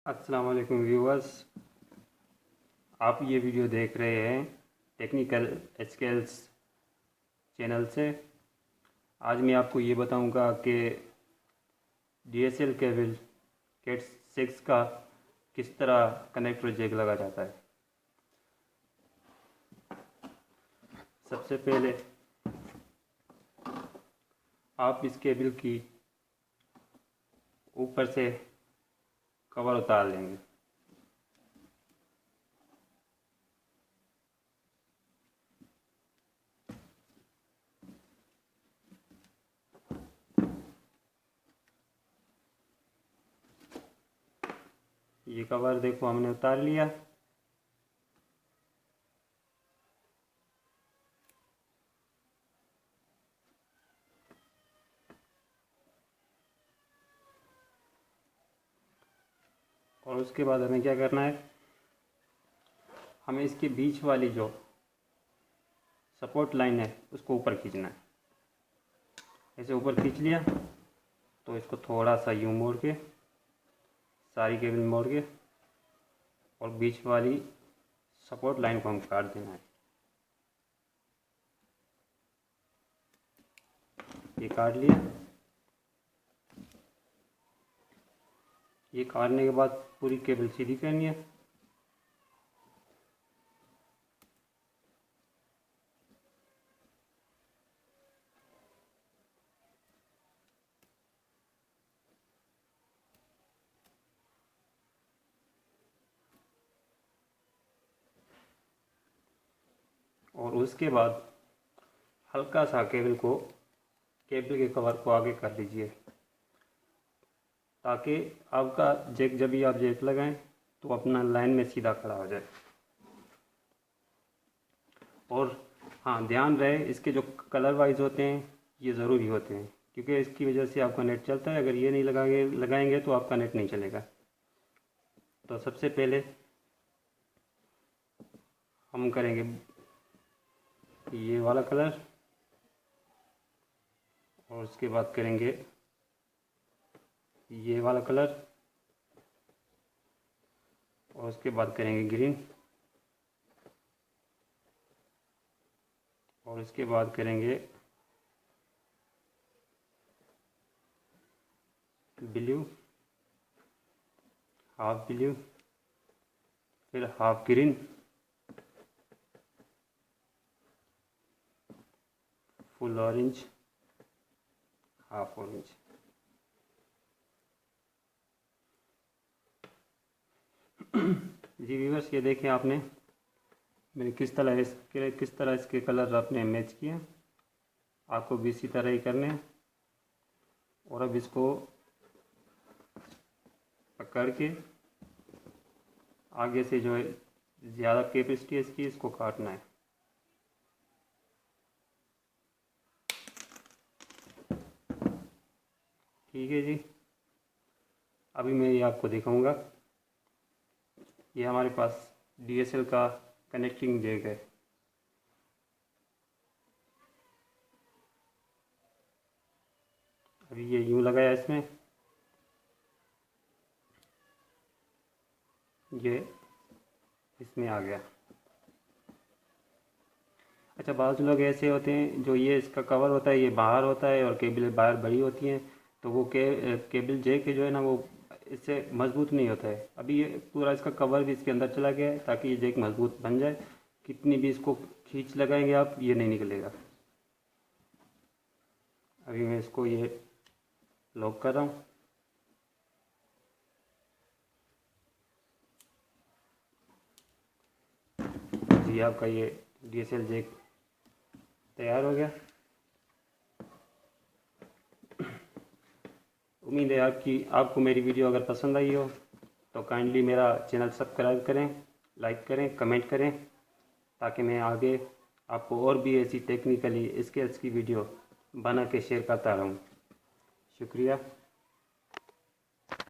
अस्सलाम वालेकुम व्यूअर्स। आप ये वीडियो देख रहे हैं टेक्निकल स्किल्स चैनल से। आज मैं आपको ये बताऊंगा कि DSL केबल कैट 6 का किस तरह कनेक्टर जैक लगा जाता है। सबसे पहले आप इस केबल की ऊपर से कवर उतार लेंगे। ये कवर देखो हमने उतार लिया। और उसके बाद हमें क्या करना है, हमें इसके बीच वाली जो सपोर्ट लाइन है उसको ऊपर खींचना है। ऐसे ऊपर खींच लिया तो इसको थोड़ा सा यूं मोड़ के, सारी केबल मोड़ के, और बीच वाली सपोर्ट लाइन को हम काट देना है। ये काट लिया। ये काटने के बाद पूरी केबल सीधी करनी है। और उसके बाद हल्का सा केबल के कवर को आगे कर लीजिए, ताकि आपका जैक, जब भी आप जैक लगाएं तो अपना लाइन में सीधा खड़ा हो जाए। और हाँ, ध्यान रहे इसके जो कलर वाइज होते हैं ये ज़रूरी होते हैं, क्योंकि इसकी वजह से आपका नेट चलता है। अगर ये नहीं लगाएंगे तो आपका नेट नहीं चलेगा। तो सबसे पहले हम करेंगे ये वाला कलर, और उसके बाद करेंगे ये वाला कलर, और उसके बाद करेंगे ग्रीन, और इसके बाद करेंगे ब्लू, हाफ ब्लू, फिर half green, full orange, half orange. जी व्यूअर्स, ये देखें आपने मैंने किस तरह इसके कलर आपने मैच किए। आपको भी इसी तरह ही करने हैं। और अब इसको पकड़ के आगे से जो है ज़्यादा कैपेसिटी है इसकी, इसको काटना है। ठीक है जी। अभी मैं ये आपको दिखाऊंगा। ये हमारे पास DSL का कनेक्टिंग जैक है। अभी ये यूं लगाया इसमें, ये इसमें आ गया। अच्छा, बाज़ लोग ऐसे होते हैं जो ये इसका कवर होता है ये बाहर होता है और केबल बाहर बड़ी होती हैं, तो वो केबल जैक जो है ना वो इससे मजबूत नहीं होता है। अभी ये पूरा इसका कवर भी इसके अंदर चला गया है, ताकि ये जैक मजबूत बन जाए। कितनी भी इसको खींच लगाएंगे आप, ये नहीं निकलेगा। अभी मैं इसको ये लॉक कर रहा हूँ। जी, आपका ये DSL जैक तैयार हो गया। उम्मीद है आपको मेरी वीडियो अगर पसंद आई हो तो काइंडली मेरा चैनल सब्सक्राइब करें, लाइक करें, कमेंट करें, ताकि मैं आगे आपको और भी ऐसी टेक्निकली स्किल्स की वीडियो बना के शेयर करता रहूं। शुक्रिया।